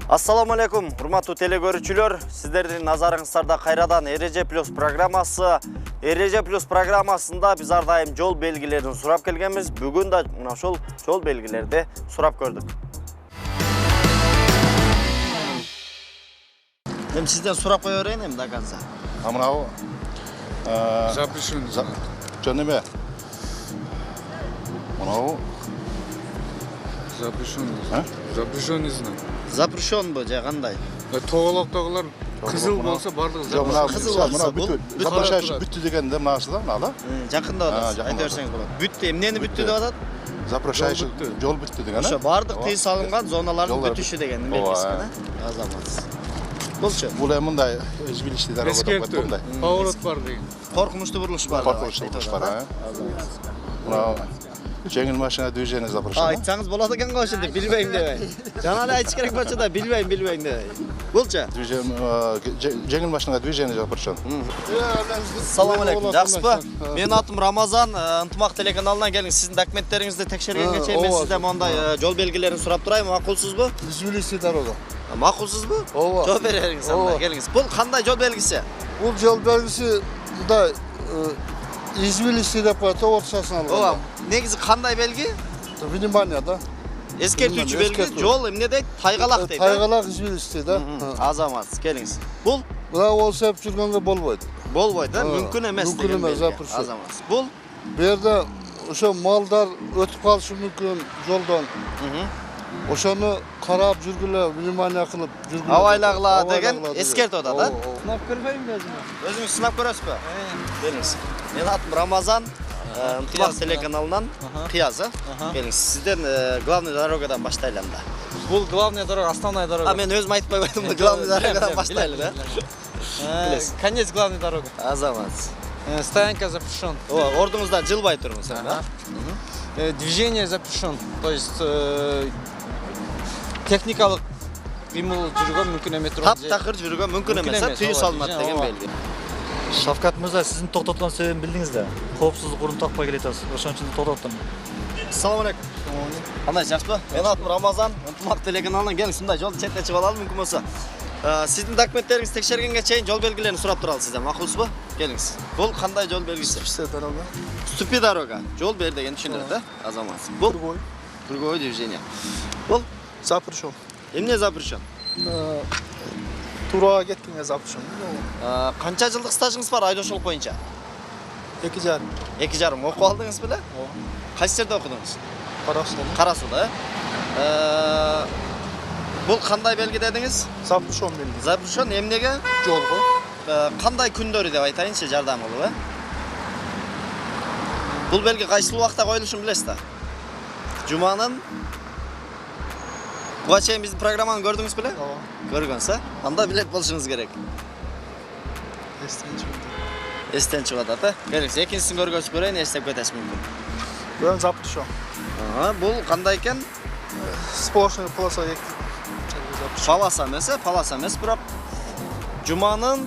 Ассаламу алейкум, урматтуу телекөрүүчүлөр. Сиздердин назарыңыздарда кайрадан Эреже плюс программасы. Эреже плюс программасында биз ар дайым жол белгилерин сурап келгенбиз. Бүгүн да мына ошол жол белгилерди сурап көрдүк. Эми сизден сурап кое берейин эми до конца. Мынабу Запрещен. Жөн неме? Мынабу Запрещенный знак. Запрещен бу же кандай? Тоголоктогулар кызыл болсо бардыгы Кызыл болсо бүттү дегенде мынасы да, мына да. Жакында атат. Айта берсеңиз болот. Бүттү, эмнени бүттү деп атат? Запрещающий жол бүттү деген. Ошо бардык тыйым салынган зоналардын бүтүшү деген белгиси да. Азамат. Болчу. Бул эми мындай өзбилишти дорога деп атат мындай. Поворот бар деген. Коркунучтуу бурулуш бар. Коркунучтуу бурулуш бар, Мына жеңил машина движение запрещено. Айтсаңыз болот экен го ошентип, билбейм дебей. Жана эле айтыш керек болчу да, билбейм дебей. Болчу. Жеңил машина движение запрещено. Салам алейкум. Жакшысызбы? Менин атым Рамазан, Ынтымак телеканалынан келиңиз. Сиздин документтериңизди текшергенге чейин мен сизден мондай жол белгилерин сурап турайм. Макулсузбу? Извилистый дорога. Макулсузбу? Ооба. Жооп бериңиз анда, келиңиз. Бул кандай жол белгиси? Бул жол белгиси мындай извилистый деп коет, ортосуна алган. Ооба. Негизи кандай белги? Внимание да. Эскертүүчү белги. Жол эмне дейт? Тайгалак дейт. Тайгалак извилистый да. Азамат, келиңиз. Бул Мына ол сеп жүргөнгө болбойт. болбойт, мүмкүн эмес деген белги. Запрещен. Азамат. Бул Бу жерде ошо малдар өтүп калышы мүмкүн жолдон. Ошону карап жүргүлө, внимание кылып жүргүлө. Абайлагыла деген эскертип атат, да? Сынап көрбөймүн өзүмө. Өзүңүз сынап көрөсүзбү? Келиңиз. Менин атым Рамазан, Ынтымак телеканалынан Кыязы. Келиңиз. Сизден главный дорогадан баштайлы анда. Бул главная дорога, основная дорога. Мен өзүм айтып койбойдум, главный дорогадан баштайлы, да? Конец главной дороги. Азамат. Стоянка запрещен. Ордуңуздан жылбай туруңуз, да? Движение запрещен. То есть техникалык кыймыл жүргөнгө мүмкүн эмес. Таптакыр жүргөнгө мүмкүн эмес, тыйым салынат деген белги. Шавкат мырза, сиздин токтоткон себебин билдиңиз да. Коопсуздук урун такпай келатасыз. Ошон үчүн токтоттум. Ассаламу алейкум. Кандай, жакшысызбы? Менин атым Рамазан, Ынтымак телеканалынан келиңиз, мындай жолду четке чыгып алалы мүмкүн болсо. Сиздин документтериңизди текшергенге чейин жол белгилерин сурап туралы сизден, макулсузбу? Келиңиз. Бул кандай жол белгиси? Ступи дорога. Жол бер деген түшүнөт, да? Азамат. Бул другое движение. Бул Запрещен. эмне запрещен? Турага кеттиңе запрещен. Канча жылдык стажыңыз бар айдоочулук боюнча? 2,5. 2,5. Окуп алдыңыз беле? Кайсы жерде окудуңуз? Кара Сууда, Бул кандай белги дедиңиз? Запрещен белги. Запрещен эмнеге? Жолго. Кандай күндөрү деп айтайынчы, жардам кылып, Бул белги кайсыл убакта коюлушун билесиз да? Жуманын буга чейин биздин программаны көрдүңүз беле? Көргөнсүз, анда билет болушуңуз керек. Эстен чыгып атат, Келиңиз, экинчисин көргөзүп көрөйүн, эстеп кетесиз мүмкүн. Бул запрещен. Бул кандай экен? Сплошная полоса. Полоса эмес, бирок жуманын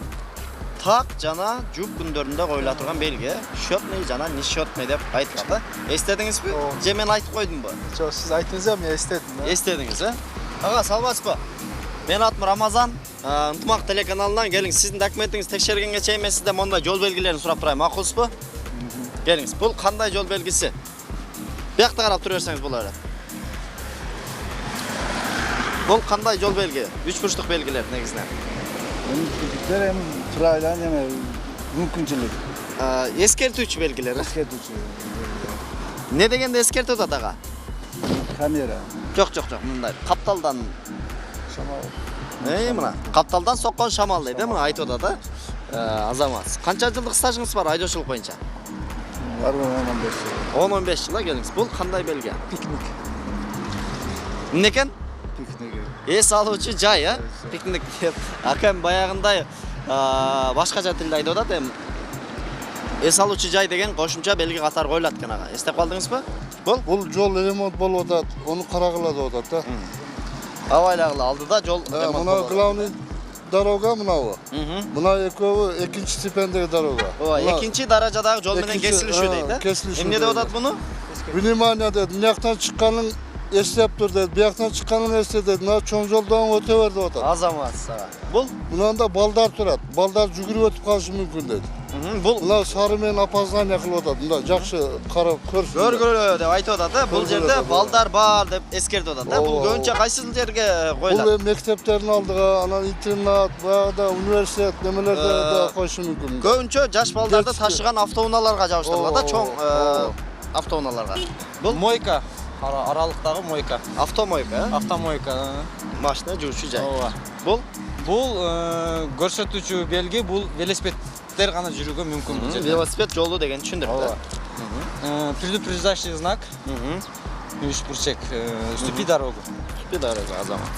так жана жуп күндөрүндө коюла турган белги. Счетный жана несчетный деп айтылат, Эстедиңизби? Же мен айтып койдумбу? Жок, сиз айттыңыз, мен эстедим. Эстедиңиз, Ага, саламатсызбы? Менин атым Рамазан, Ынтымак телеканалынан келиңиз. Сиздин документиңизди текшергенге чейин мен сизден мондай жол белгилерин сурап турайм, макулсузбу? Келиңиз. Бул кандай жол белгиси? Биякта карап тура берсеңиз болот. Бул кандай жол белги? 3 бурчтук белгилер негизинен. Мүмкүнчүлүктөр эми турайдан эме мүмкүнчүлүк. Эскертүүчү белгилер. Не дегенде эскертип атат ага? Камера. Жок, мындай. Капталдан Шамал. Мына, капталдан соккон шамал дейт, мына айтып атат, Азамат. Канча жылдык стажыңыз бар айдоочулук боюнча? Бар 15 жыл. 10-15 жыл, келиңиз. Бул кандай белги? Пикник. Эмне экен? Пикник. Эс алуучу жай, Пикник деп. Акам баягындай башкача тилде айтып атат, эми эс алуучу жай деген кошумча белги катары коюлат экен ага. Эстеп калдыңызбы? Бул жол ремонт болуп атат, ону карагыла деп атат да. Абайлагыла алдыда жол ремонт Мына главный дорога мынабу. Мына экөөбү экинчи степендеги дорога. Экинчи даражадагы жол менен кесилишүү дейт, Кесилишүү. Эмне деп атат муну? Внимание дейт, мынаяктан чыкканың eslep dur dedi. Bir yaktan çıkanın esle dedi. Mına çoğun joldan öte verdi otat. Azamат sağa. Bul. Bundan da baldar turat. Baldar жүгүрүп ötüp kalışı mümkün dedi. Bul. Mına sarı men apazdan yakıl otat. Mına jakşı kara körsün. Көргүлө деп айтып атат. Бул Көргүлө жерде деп. балдар бар деп эскертип атат. Бул Ооба, көбүнчө кайсы жерге Бұл коюлат? мектептерин алдыга, анан интернат, баягыда университет немелерде да коюшу мүмкүн. Көбүнчө жаш балдарды Детский. ташыган автоунааларга жабыштырылат да, чоң автоунааларга. Бул Мойка. Аралыктагы мойка. автомойка, Автомойка. машина жуучу жай. Ооба. Бул Бул көрсөтүүчү белги, бул велосипедтер гана жүрүүгө мүмкүн бул жерде. велосипед жолу деген түшүндүрүп да. Предупреждающий знак. Üçburçak. Ступи дорогу. Ступи дорогу, Азамат.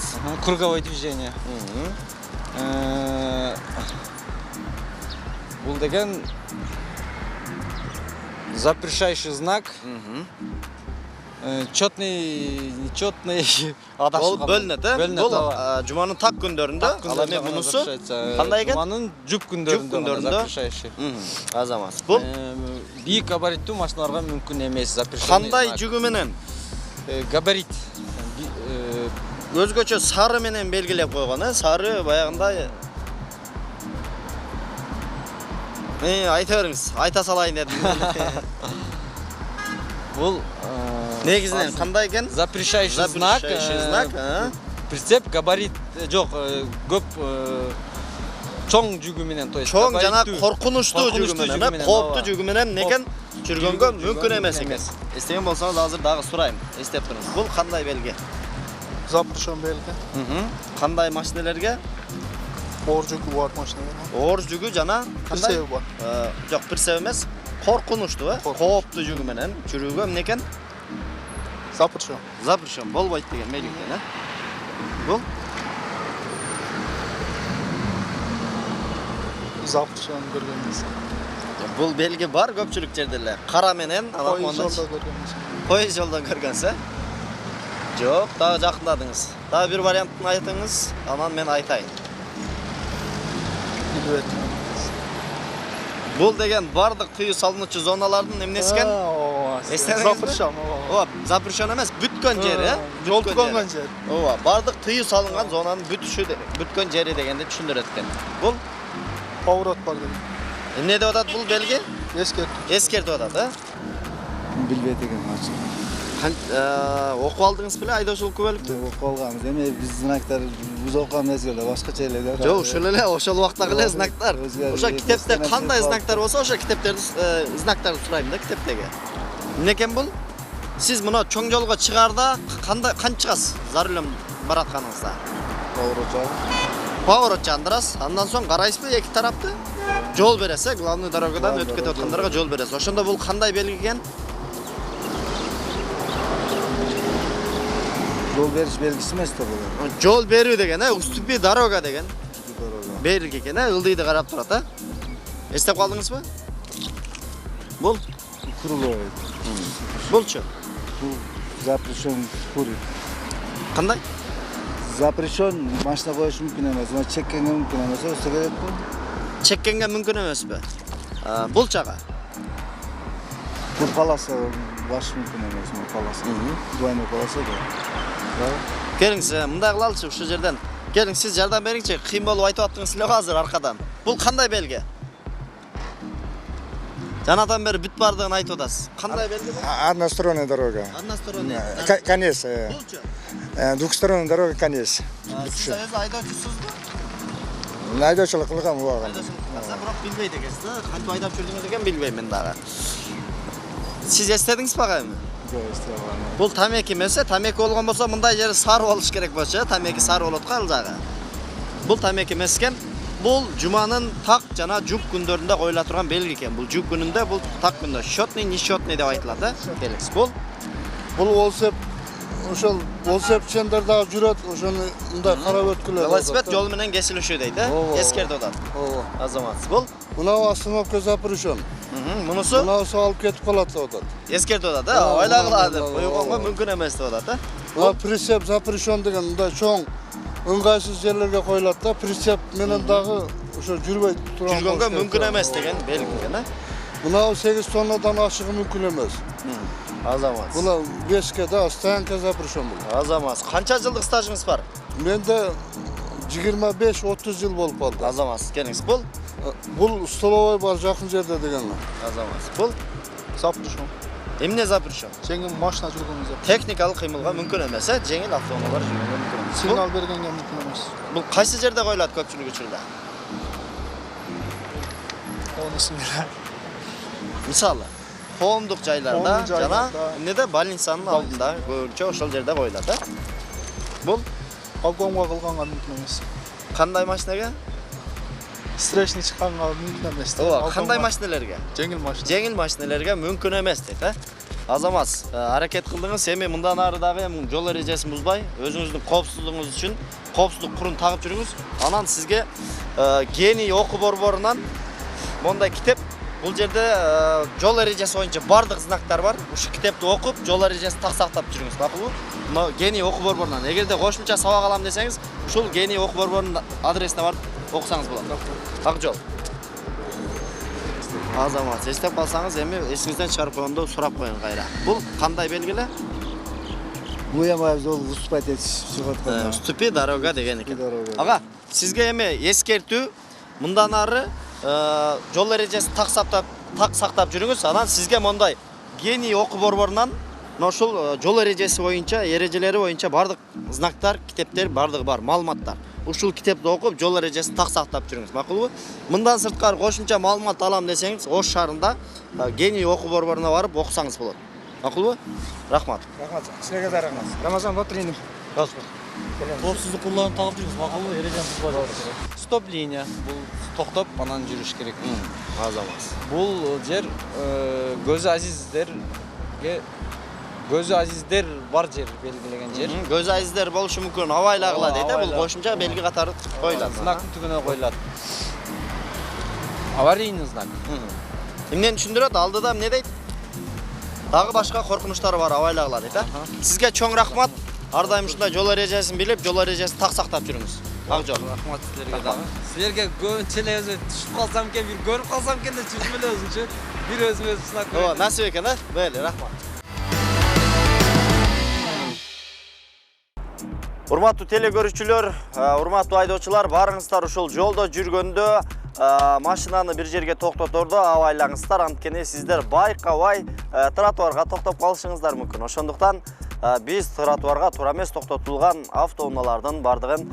Круговое движение. Бул деген запрещающий знак. Нечетный Бул бөлүнөт, э? Бөлүнөт, Бул ооба. жуманын так күндөрүндө, ал эми мунусу кандай экен? Жуманын жүк күндөрүндө күндөрүндө. запрещающий. Азамат. Бул Бийик габариттүү машиналарга мүмкүн эмес запрещенный. кандай жүгү менен? Габарит. Өзгөчө сары менен белгилеп койгон, э? Сары баягындай айта бериңиз, айта салайын дедим. Бул Негизинен кандай экен? запрещающий знак. Прицеп габарит жок, көп чоң жүгү менен, то есть Чоң жана габариттүү. коркунучтуу жүгү менен, кооптуу жүгү менен некен жүргөнгө мүмкүн эмес экен. Эстеген болсоңуз азыр дагы сурайм, эстеп туруңуз. Бул кандай белги? Запрещен белги. Кандай машинелерге? Оор жүкү бар машиналар. Оор жүгү жана кандай? Прицеби бар. Жок, прицеп эмес. Коркунучтуу, э? Кооптуу жүгү менен жүрүүгө эмнекен? Запрещен. Запрещен болбойт деген белги экен, э? Бул Запрещен көргөнбүз. бул белги бар көпчүлүк жерде эле. Кара менен, анан Поезд монда жолдо көргөнбүз. поезд жолдон көргөнсө? Жок, дагы жакындадыңыз. Дагы бир вариантын айтыңыз, анан мен айтайын. Билбейт. Бул деген бардык тыюу салынуучу зоналардын эмнеси экен? Эстедиңизби? Запрещен. Ооба, запрещен эмес, бүткөн жери, э? Жол түгөнгөн жер. Ооба, бардык тыюу салынган зонанын бүткөн жери дегенди түшүндүрөт экен. Бул Поворот бар деген. эмне деп атат бул белги? Эскертүү. Эскертип атат, э? Билбейт экен ачык. Окуп алдыңыз беле айдоочулук күбөлүктү? Окуп алганбыз. Эми биз знактар биз окуган мезгилде башкача эле да. Жок, ошол эле, ошол убактагы эле знактар. Ошо китепте кандай знактар болсо, ошо китептерди знактарды сурайм да китептеги. Эмне экен бул? Сиз мына чоң жолго чыгаарда кандай канча чыгасыз? За рулем баратканыңызда. Поворот жандырасыз. Андан соң карайсызбы эки тарапты? Жол бересиз, главный дорогадан өтүп кетип аткандарга жол бересиз. Ошондо бул кандай белги экен? Жол бериш белгиси эмес да бул. Жол берүү деген, уступи дорога деген. Белги экен, ылдыйды карап турат, а? Эстеп калдыңызбы? Бул Круговой. булчу. Бул запрещен курить. Кандай? Запрещен машина коюш мүмкүн эмес. Мына чеккенге мүмкүн эмес. Өсө керекпи? Чеккенге мүмкүн эмеспи? Бул чага. Бул полоса баш мүмкүн эмес. Бул полоса. Двойной полоса да. Келиңиз, мындай кылалычы ушул жерден. Келиң, сиз жардам бериңчи. Кыйын болуп айтып аттыңыз эле азыр аркадан. Бул кандай белги? Жанатан бери бүт бардыгын айтып атасыз. Кандай белги бул? Односторонняя дорога. Односторонний. Конец. Булчу. Двухсторонняя дорога, конец. Сиз өзү айдоочусузбу? Айдоочулук кылгам убагын. Айдоочулук кылсам, бирок билбейт экенсиз да. Кантип айдап жүрдүңүз экен билбейм мен дагы. Сиз эстедиңизби ага эми? Жок, эстеп алам. Бул тамеки эмес, тамеки болгон болсо мындай жери сары болуш керек болчу, тамеки сары болот го ал жагы. Бул тамеки эмес экен. Бул жуманын так жана жуп күндөрүндө коюла турган белги экен. Бул жуп күнүндө, бул так күндө. Счетный, несчетный деп айтылат, да? Келиңиз. Бул олсеп ошол олсеп чендер дагы жүрөт, ошону мындай карап өткүлөт. Велосипед жол менен кесилишүү дейт, э? Эскертип атат. Ооба. Азамат. Бул Мына остановка запрещен. мунусу Мынасы алып кетип калат деп атат. эскертип атат, э? Ойлагыла деп койгонго мүмкүн эмес деп атат, э? Мына прицеп запрещен деген мындай чоң ыңгайсыз жерлерге коюлат да, прицеп менен дагы ошо жүрбөй турган. Жүргөнгө мүмкүн эмес деген белги экен, э? Мына 8 тоннадан ашыгы мүмкүн эмес. Азамат. Bular 5 da stoyanka запрещен бұл. Азамат. Қанша жылдық стажыңыз бар? Менде 25-30 жыл болып қалды. Азамат, келіңіз. Бұл? Бұл столовой бар жақын жерде деген. Азамат. Бұл? Запрещен. Емне запрещен? Жеңіл машина жүргенге запрещен. Техникалық қимылға мүмкін емес, жеңіл автоунаалар жүргенге мүмкін емес. Сигнал бергенге мүмкін емес. Бұл қайсы жерде қойылады көпшілік учурда? Онысын білер. Мысалы, қоғамдық жайларда, Қоғамдық жана жайларда. эмнеде больницанын алдында көбүнчө ошол жерде коюлат, Бұл Обгонға қылғанға мүмкін емес. кандай машинеге? Встречный шыққанға мүмкін емес. Ооба, кандай машинелерге? Жеңіл машина. Жеңіл машинелерге мүмкін емес дейт, Азамат, аракет кылдыңыз, эми мындан ары дагы жол эрежесин бузбай, өзүңүздүн коопсуздугуңуз үчүн коопсуздук курун тагып жүрүңүз. Анан сизге гений окуу борборунан мондай китеп, бул жерде жол эрежеси боюнча бардык знактар бар. Ушу китепти окуп, жол эрежесин так сактап жүрүңүз, макулбу? Мына гений окуу борборунан. Эгерде кошумча сабак алам десеңиз, ушул гений окуу борборунун адресине барып окусаңыз болот. Ак жол. Азамат, эстеп калсаңыз эми эсиңизден чыгарып койгондо сурап коюң кайра. Бул кандай белгиле? Bu yama жол уступать етіп жатқан. Ступи дорога деген экен. Дорога. Ага, сизге эми эскертүү, мындан ары жол эрежесин так сактап жүрүңүз. Анан сизге мондай гений окуу борборунан ошол жол эрежеси боюнча, эрежелери боюнча бардык знактар, китептер бардыгы бар, маалыматтар. Ушул китепти окуп, жол эрежесин так сактап жүрүңүз, макулбу? Мындан сырткары кошумча маалымат алам десеңиз, Ош шаарында гений окуу борборуна барып окусаңыз болот. Макулбу? Рахмат. Рахмат. Силерге да рахмат. Рамазан отырайын. Коопсуздук куралдарын тагып жүрүңүз, макулбу? Эрежени бузбай. Стоп линия. Бул токтоп анан жүрүш керек. Азамат. Бул жер көзү азиздер бар жер белгилеген жер. Көз азиздер болушу мүмкүн, абайлагыла дейт, бул кошумча белги катары коюлат. Знактын түгүнө коюлат. Аварийный знак. Эмнени түшүндүрөт? Алдыда эмне дейт? Дагы башка коркунучтары бар, абайлагыла дейт, Сизге чоң рахмат. Ар дайым ушундай жол эрежесин билип, жол эрежесин так сактап жүрүңүз. Ак жол. Рахмат силерге дагы. Силерге көбүнчө өзү түшүп калсам экен, бир көрүп калсам экен деп жүрүм эле өзүнчө. Бир өзүм сынак көрөм. Ооба, насип экен, Мейли, рахмат. Урматтуу теле көрүүчүлөр, урматтуу айдоочулар, барыңыздар ушул жолдо жүргөндө машинаны бир жерге токтотордо абайлаңыздар, анткени сиздер байкабай тротуарга токтоп калышыңыздар мүмкүн. Ошондуктан биз тротуарга туура эмес токтотулган автоунаалардын бардыгын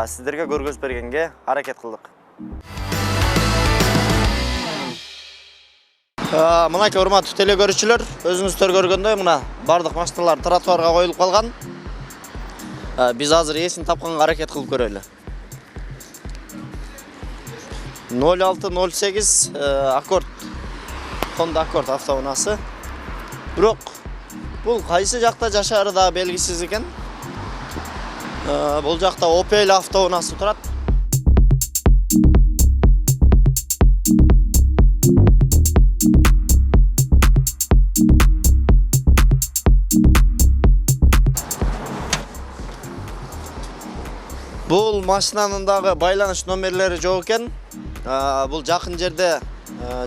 сиздерге көргөзүп бергенге аракет кылдык. Мынакей урматтуу теле көрүүчүлөр, өзүңүздөр көргөндөй мына бардык машиналар тротуарга коюлуп калган. Биз азыр эсин тапканга аракет кылып көрөлү. 0608 Аккорд, Honda Accord автоунаасы. Бирок бул кайсы жакта жашаары да белгисиз экен. Бул жакта Opel автоунаасы турат. Бул машинанын дагы байланыш номерлери жок экен. Бул жакын жерде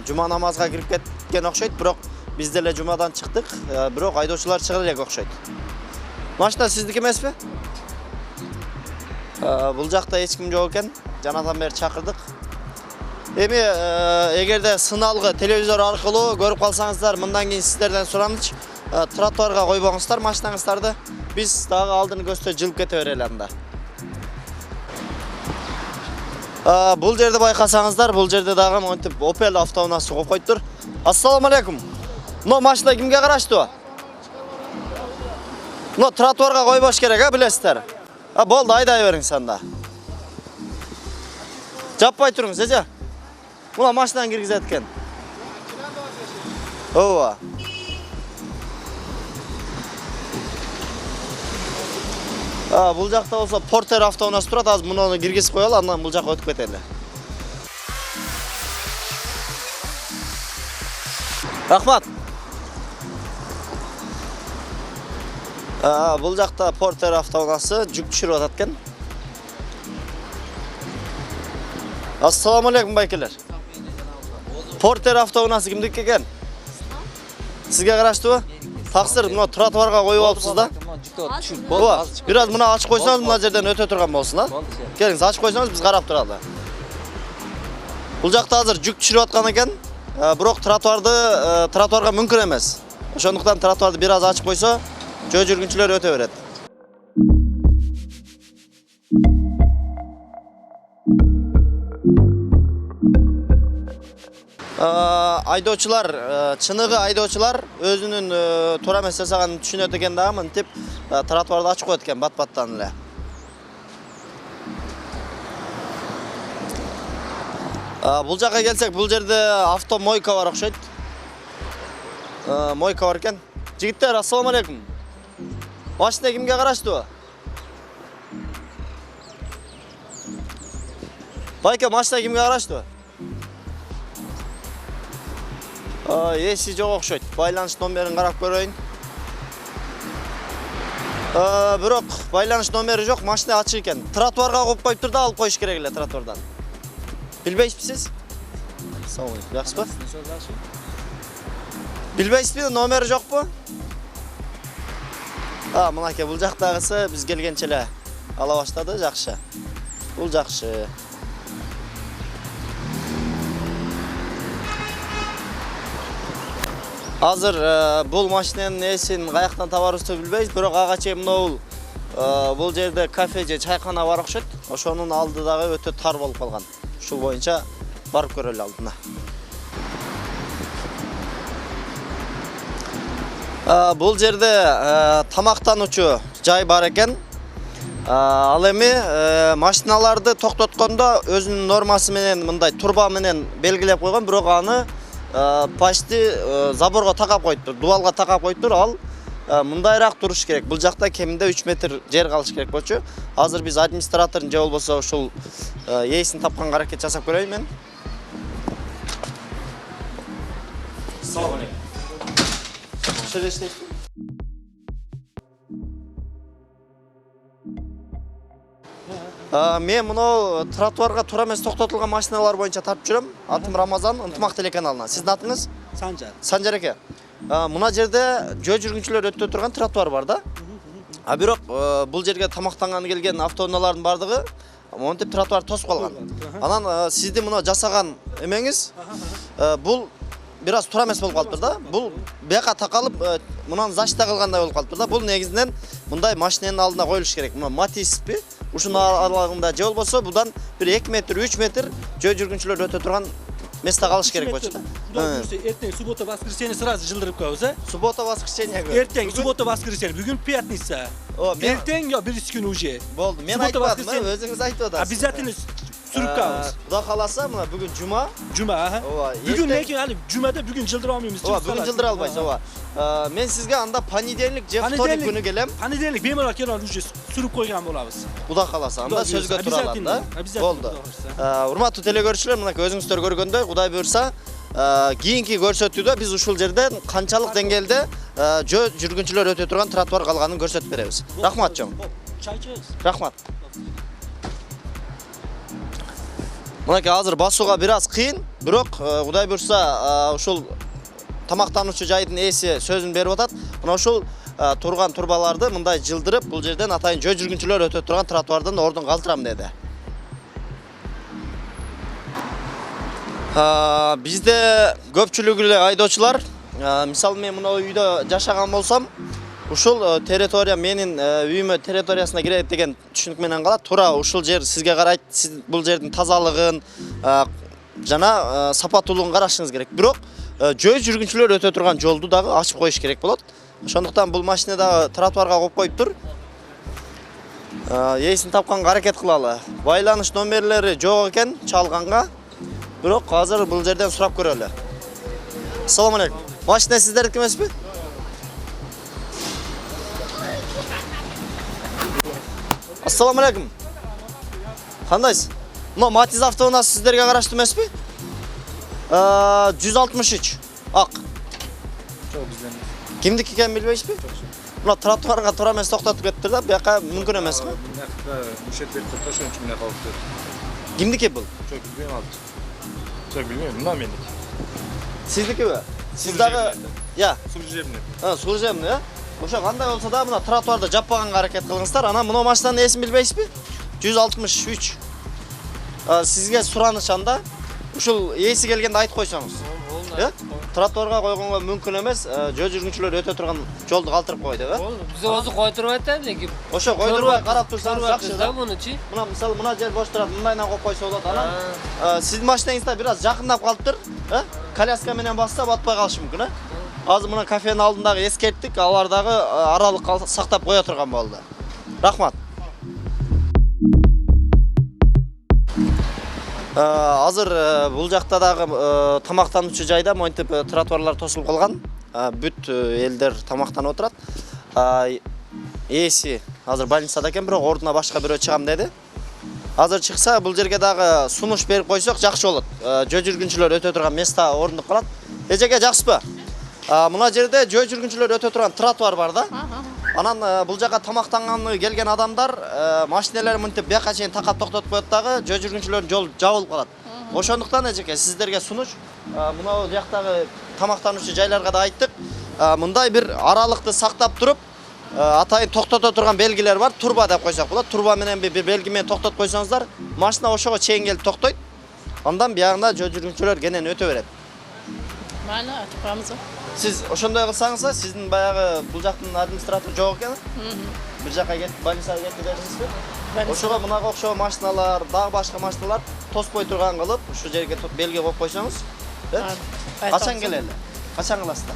жума намазга кирип кеткен окшойт, бирок биз деле жумадан чыктык, бирок айдоочулар чыгыр элек окшойт. Машина сиздики эмеспи? Бул жакта эч ким жок экен. Жанадан бери чакырдык. Эми эгерде сыналгы телевизор аркылуу көрүп калсаңыздар, мындан кийин сиздерден сураныч, тротуарга койбоңуздар машинаңыздарды. Биз дагы алдын көздөй жылып кете берели анда. Бул жерде байкасаңыздар, бул жерде дагы монтип Opel автоунаасы коюп коюптур. Ассаламу алейкум. Но машина кимге караштуу? Но тротуарга койбош керек, билесиздер. Болду, айдай бериңиз анда. Жаппай туруңуз, эже. Мына машинаны киргизет экен. Ооба. Бул жакта болсо Портер автоунаасы турат, азыр муну киргизип коелу, андан бул жакка өтүп кетели. Рахмат. Бул жакта Портер автоунаасы жүк түшүрүп атат экен. Ассаламу алейкум байкелер. Портер автоунаасы кимдики экен? Сизге караштыбы? Тақсыр, мына тротуарға қойып алыпсыз да. Ооба, biraz мына ашып қойсаңыз, мына жерден өте тұрған болсын, а? Келіңіз, ашып қойсаңыз біз қарап тұрады. Бұл жақта азыр жүк түшіріп атқан екен, бірақ тротуарға мүмкін емес. Ошондуктан тротуарды biraz açıp қойса, жөө жүргүнчүлөр өтө берет. Айдоочулар, чыныгы айдоочулар өзүнүн туура эмес жасаганын түшүнөт экен дагы, мынтип тротуарды ачып коет экен бат-баттан эле. Бул жака келсек, бул жерде автомойка бар окшойт. Мойка бар экен. Жигиттер, ассаламу алейкум. Машина кимге караштуу? Байке, машина кимге караштуу? Эси жок окшойт. Байланыш номерин карап көрөйүн. Бирок байланыш номери жок, машина ачык экен. Тротуарга коюп коюптур да, алып коюш керек эле тротуардан. Билбейсизби? Ассаламу алейкум. Жакшыбы? Билбейсизби, номери жокпу? Мынакей бул жактагысы биз келгенче эле ала баштады, жакшы. Бул жакшы. Азыр бул машинанын эсин каяктан табарыбызды билбейбиз, бирок ага чейин бул жерде кафе же чайкана бар окшойт. Ошонун алды дагы өтө тар болуп калган. Ушул боюнча барып көрөлү алдына. Бул жерде тамактануучу жай бар экен. Ал эми машиналарды токтоткондо өзүнүн нормасы менен мындай турба менен белгилеп койгон, бирок аны почти заборго такап коюптур, дубалга такап коюптур. Ал мындайраак туруш керек. Бул жакта кеминде 3 метр жер калыш керек болчу. Азыр биз администратордун же болбосо ушул ээсин тапканга аракет жасап көрөйүн мен. Салам алейкум. Мен мынау тротуарга туура эмес токтотулган машиналар боюнча тартып жүрөм. Атым Рамазан, Ынтымак телеканалынан. Сиздин атыңыз? Санжар. Санжар эке. Мына жерде жөө жүргүнчүлөр өтө турган тротуар бар да. Бирок бул жерге тамактанганы келген автоунаалардын бардыгы монтип тротуар тосуп калган. Анан сиздин мына жасаган эмеңиз бул biraz туура эмес болуп калыптыр да. Бул бияка такалып, мынаны защита кылгандай болуп калыптыр да. Бул негизинен мындай машинанын алдына коюлуш керек. Мына Матиспи, ушунун аралыгында же болбосо будан бир 2 метр, 3 метр жөө жүргүнчүлөр өтө турган место калыш керек болчу да. Эртең суббота, воскресенье сразу жылдырып коебуз, Суббота, воскресенье. Эртең суббота, воскресенье, бүгүн пятница. Эртең я биринчи күн уже. Болду. Мен айтпадым, өзүңүз айтып атасыз. Обязательно сүрүп коебуз. Кудай кааласа, мына бүгүн жума. Бүгүн lekin али жумада бүгүн жылдыра алмайбыз. Бүгүн жылдыра албайсыз, Мен сизге анда понедельник же вторник күнү келем. Понедельник беморал келип уже сүрүп койгон болобуз. Кудай кааласа, анда сөзгө тура алат да. Болду. Урматтуу телегөрүүчүлөр, мына өзүңүздөр көргөндөй, Кудай буйрса, кийинки көрсөтүүдө биз ушул жерден канчалык деңгээлде жөө жүргүнчүлөр өтө турган тротуар калганын көрсөтүп беребиз. Рахмат чоң. Рахмат. Мынакей азыр басууга biraz кыйын, бирок Кудай буйрса ушул тамактануучу жайдын ээси сөзүн берип атат. Мына ушул турган турбаларды мындай жылдырып, бул жерден атайын жөө жүргүнчүлөр өтө турган тротуардан ордун калтырам деди. Бизде көпчүлүгү эле айдоочулар, мисалы мен мына үйдө жашаган болсом, ушул территория менин үйүмө территориясына кирет деген түшүнүк менен калат. Туура ушул жер сизге карайт. Сиз бул жердин тазалыгын жана сапаттуулугун карашыңыз керек. Бирок жөө жүргүнчүлөр өтө турган жолду дагы ачып коюш керек болот. Ошондуктан бул машина дагы тротуарга коюп коюптур. Ээсин тапканга аракет кылалы. Байланыш номерлери жок экен чалганга. Бирок азыр бул жерден сурап көрөлү. Ассаламу алейкум. Машина сиздердики эмеспи? Ассаламу алейкум. Кандайсыз? Мына Матиз автоунаасы сиздерге караштуу эмеспи? 163 ак. Жок, бизден. Кимдики экенин билбейсизби? Мына тротуарга туура эмес токтотуп кетиптир да, буяка мүмкүн эмеспи? Мушеттерди тошон үчүн менен калыптыр. Кимдики бул? Жок, билбейм алып. Жок, билбейм, мына меники. Сиздикиби? Siz дагы, я, Служебный. служебный, я? Ошо кандай болсо да мына тротуарды жаппаганга аракет кылыңыздар. Анан мына машинанын ээсин билбейсизби? 163. Сизге сураныш анда. Ушул ээси келгенде айтып койсоңуз. Э? Тротуарга койгонго мүмкүн эмес, жол жүргүнчүлөр өтө турган жолду калтырып койду, э? Биз өзү койдуруп атат lekin. Ошо койдурбай карап турсаңыз жакшы да. Мунучи. Мына мисалы мына жер бош турат, мындайдан коюп койсо болот. Анан сиздин машинаңызда бир аз жакындап калыптыр, э? Коляска менен басса батпай калышы мүмкүн, э? Азыр мына кафенин алдындагы эскерттик, алар дагы аралык сактап кое турган болду. Рахмат. Азыр бул жакта дагы тамактануучу жайда монтип тротуарлар тосулуп калган. Бүт элдер тамактанып отурат. Ээси азыр больницада экен, бирок ордуна башка бирөө чыгам деди. Азыр чыкса бул жерге дагы сунуш берип койсок жакшы болот. Жол жүргүнчүлөр өтө турган места орнуп калат. Эжеке жакшысызбы? Мына жерде жол жүргүнчүлөр өтө турган тротуар бар да. Анан бул жака тамактанганы келген адамдар машиналар мынтип бияка чейин такап токтотуп коет дагы, жол жүргүнчүлөрдүн жол жабылып калат. Ошондуктан эжеке сиздерге сунуш мына жактагы тамактануучу жайларга да айттык. Мындай бир аралыкты сактап туруп, атайын токтото турган белгилер бар, турба деп койсок болот. Турба менен бир белги менен токтотуп койсоңуздар, машина ошого чейин келип токтойт. Андан биягында жол жүргүнчүлөр кенен өтө берет. Мана атпамыз. Сиз ошондой кылсаңыз, сиздин баягы бул жактын администратор жок экен. Бир жака кетип, больницага кетип дедиңизби? Ошого мынага окшогон машиналар, дагы башка машиналар тоспой турган кылып, ушу жерге белги коюп койсоңуз, качан келели? Качан кыласыздар?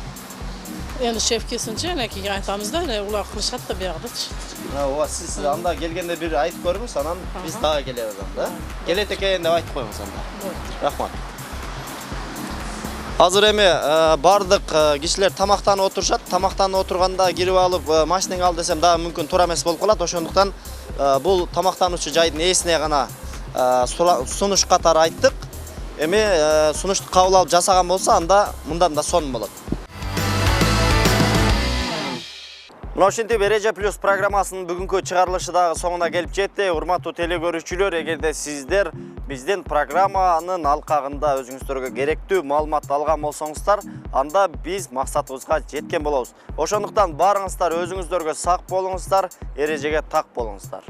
Endi şef kesince ne ki aytamız da ne ular kılışat da bir yağdıç. Ооба, siz anda келгенде бир айтып көрүңүз, анан биз дагы келебиз анда. Келет экен деп айтып коюңуз анда. Рахмат. Азыр эми бардык кишилер тамактанып отурушат. Тамактанып отурганда кирип алып машинаңы ал десем дагы мүмкүн туура эмес болуп калат. Ошондуктан бул тамактануучу жайдын ээсине гана сунуш катары айттык. Эми сунушту кабыл алып жасаган болсо анда мындан да сонун болот. Мына ушинтип Эреже плюс программасынын бүгүнкү чыгарылышы дагы соңуна келип жетти. Урматтуу телекөрүүчүлөр, эгерде сиздер биздин программанын алкагында өзүңүздөргө керектүү маалымат алган болсоңуздар, анда биз максатыбызга жеткен болобуз. Ошондуктан барыңыздар өзүңүздөргө сак болуңуздар, эрежеге так болуңуздар.